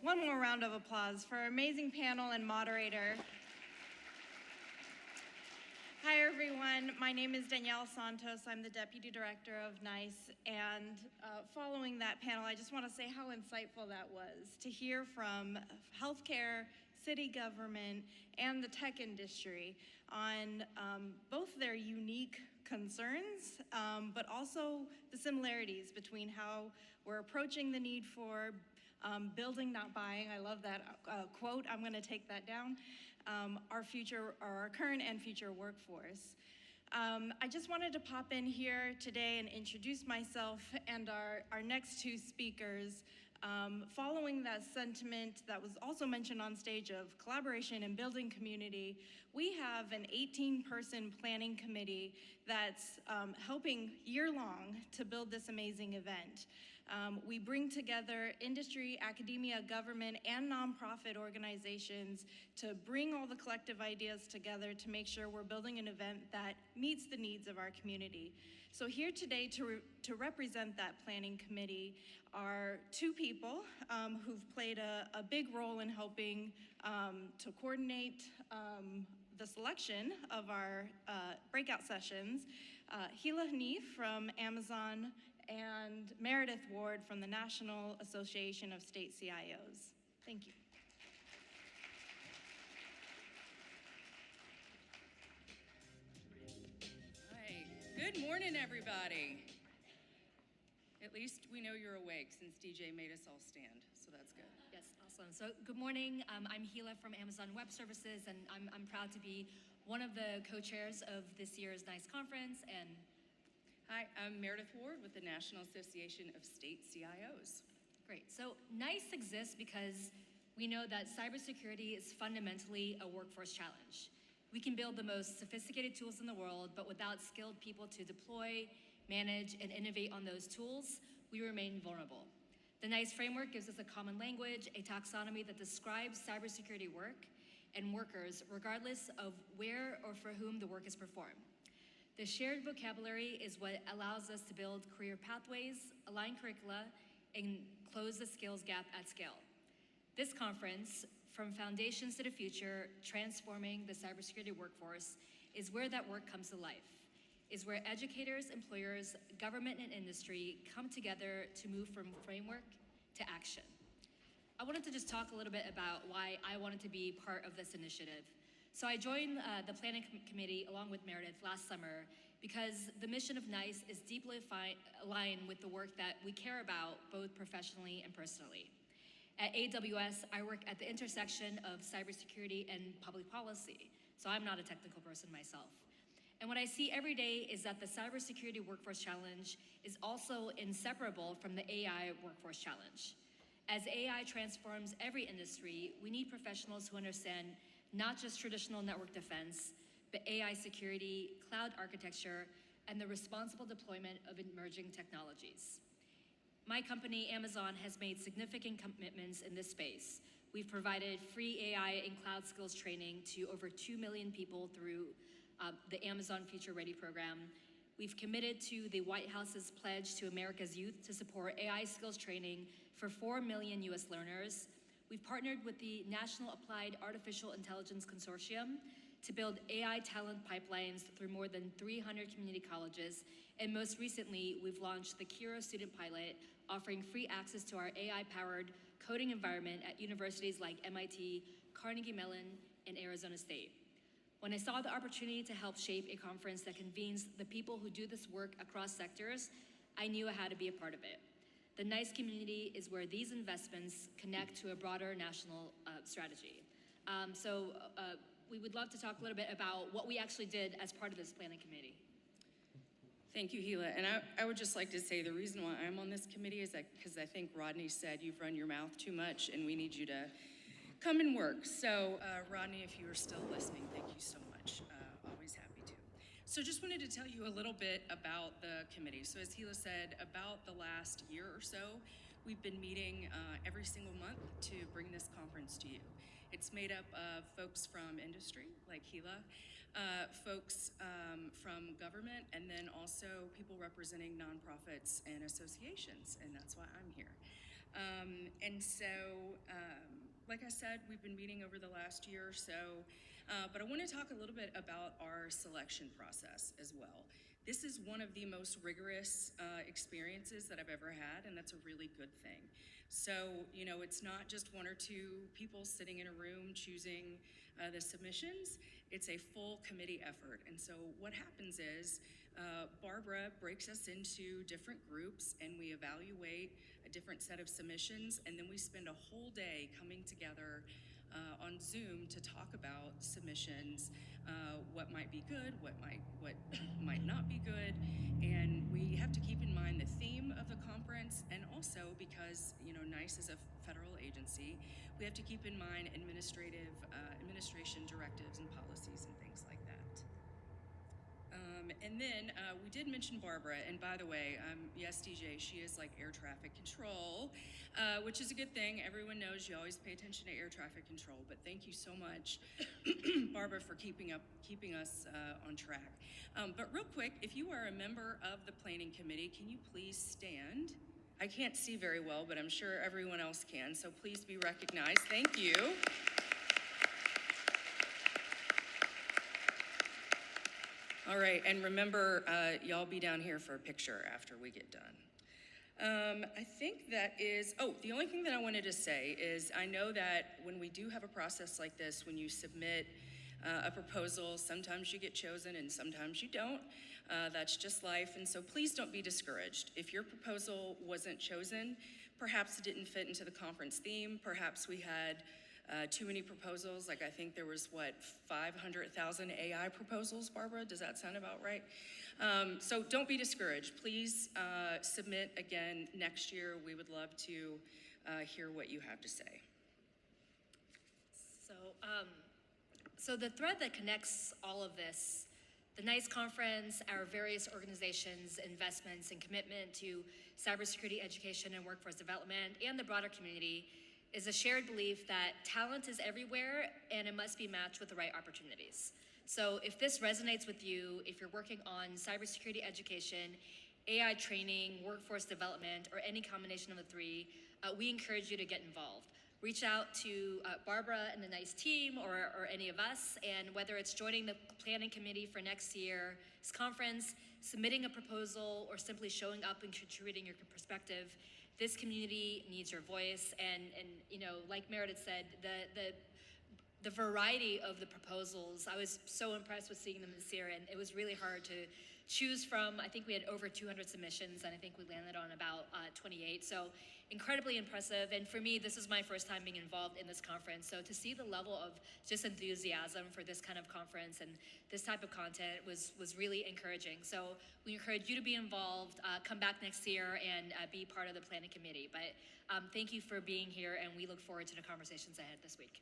one more round of applause for our amazing panel and moderator. Hi, everyone. My name is Danielle Santos. I'm the Deputy Director of NICE. And following that panel, I just want to say how insightful that was to hear from healthcare, city government, and the tech industry on both their unique concerns, but also the similarities between how we're approaching the need for building, not buying. I love that quote. I'm going to take that down. Our current and future workforce. I just wanted to pop in here today and introduce myself and our next two speakers. Following that sentiment that was also mentioned on stage of collaboration and building community, we have an 18-person planning committee that's helping year-long to build this amazing event. We bring together industry, academia, government, and nonprofit organizations to bring all the collective ideas together to make sure we're building an event that meets the needs of our community. So here today to represent that planning committee are two people who've played a big role in helping to coordinate the selection of our breakout sessions. Hila Hanif from Amazon and Meredith Ward from the National Association of State CIOs. Thank you. Hi, good morning, everybody. At least we know you're awake since DJ made us all stand, so that's good. Yes, awesome. So good morning. I'm Hila from Amazon Web Services, and I'm proud to be one of the co-chairs of this year's NICE conference. And hi, I'm Meredith Ward with the National Association of State CIOs. Great. So NICE exists because we know that cybersecurity is fundamentally a workforce challenge. We can build the most sophisticated tools in the world, but without skilled people to deploy, manage, and innovate on those tools, we remain vulnerable. The NICE framework gives us a common language, a taxonomy that describes cybersecurity work and workers regardless of where or for whom the work is performed. The shared vocabulary is what allows us to build career pathways, align curricula, and close the skills gap at scale. This conference, From Foundations to the Future, Transforming the Cybersecurity Workforce, is where that work comes to life, is where educators, employers, government, and industry come together to move from framework to action. I wanted to just talk a little bit about why I wanted to be part of this initiative. So I joined the planning committee along with Meredith last summer because the mission of NICE is deeply aligned with the work that we care about both professionally and personally. At AWS, I work at the intersection of cybersecurity and public policy, so I'm not a technical person myself. And what I see every day is that the cybersecurity workforce challenge is also inseparable from the AI workforce challenge. As AI transforms every industry, we need professionals who understand not just traditional network defense, but AI security, cloud architecture, and the responsible deployment of emerging technologies. My company, Amazon, has made significant commitments in this space. We've provided free AI and cloud skills training to over 2 million people through the Amazon Future Ready program. We've committed to the White House's pledge to America's youth to support AI skills training for 4 million US learners. We've partnered with the National Applied Artificial Intelligence Consortium to build AI talent pipelines through more than 300 community colleges. And most recently, we've launched the Kiro Student Pilot, offering free access to our AI-powered coding environment at universities like MIT, Carnegie Mellon, and Arizona State. When I saw the opportunity to help shape a conference that convenes the people who do this work across sectors, I knew I had to be a part of it. The NICE community is where these investments connect to a broader national strategy. We would love to talk a little bit about what we actually did as part of this planning committee. Thank you, Hila. And I would just like to say the reason why I'm on this committee is because I think Rodney said you've run your mouth too much and we need you to come and work. So Rodney, if you are still listening, thank you so much. Always happy to. So just wanted to tell you a little bit about the committee. So as Hila said, about the last year or so, we've been meeting every single month to bring this conference to you. It's made up of folks from industry, like Hila, folks from government, and then also people representing nonprofits and associations, and that's why I'm here. And so, like I said, we've been meeting over the last year or so, but I want to talk a little bit about our selection process as well. This is one of the most rigorous experiences that I've ever had, and that's a really good thing. So, it's not just one or two people sitting in a room choosing the submissions, it's a full committee effort. And so what happens is Barbara breaks us into different groups and we evaluate a different set of submissions, and then we spend a whole day coming together on Zoom to talk about submissions, what might be good, what might not be good, and we have to keep in mind the theme of the conference, and also because NICE is a federal agency, we have to keep in mind administration directives and policies and things like that. And then we did mention Barbara, and by the way, yes, DJ, she is like air traffic control, which is a good thing. Everyone knows you always pay attention to air traffic control, but thank you so much, Barbara, for keeping us on track. But real quick, if you are a member of the Planning Committee, can you please stand? I can't see very well, but I'm sure everyone else can, so please be recognized. Thank you. All right, and remember, y'all be down here for a picture after we get done. I think that is, the only thing that I wanted to say is I know that when we do have a process like this, when you submit a proposal, sometimes you get chosen and sometimes you don't. That's just life, and so please don't be discouraged. If your proposal wasn't chosen, perhaps it didn't fit into the conference theme, perhaps we had too many proposals. Like I think there was 500,000 AI proposals, Barbara? Does that sound about right? So don't be discouraged. Please submit again next year. We would love to hear what you have to say. So the thread that connects all of this, the NICE conference, our various organizations' investments and commitment to cybersecurity education and workforce development, and the broader community, is a shared belief that talent is everywhere and it must be matched with the right opportunities. So if this resonates with you, if you're working on cybersecurity education, AI training, workforce development, or any combination of the three, we encourage you to get involved. Reach out to Barbara and the NICE team or any of us, and whether it's joining the planning committee for next year's conference, submitting a proposal, or simply showing up and contributing your perspective, this community needs your voice. And like Meredith said, the variety of the proposals, I was so impressed with seeing them this year, and it was really hard to choose from. I think we had over 200 submissions, and I think we landed on about 28. So incredibly impressive. And for me, this is my first time being involved in this conference. So to see the level of just enthusiasm for this kind of conference and this type of content was really encouraging. So we encourage you to be involved, come back next year and be part of the planning committee. But thank you for being here, and we look forward to the conversations ahead this week.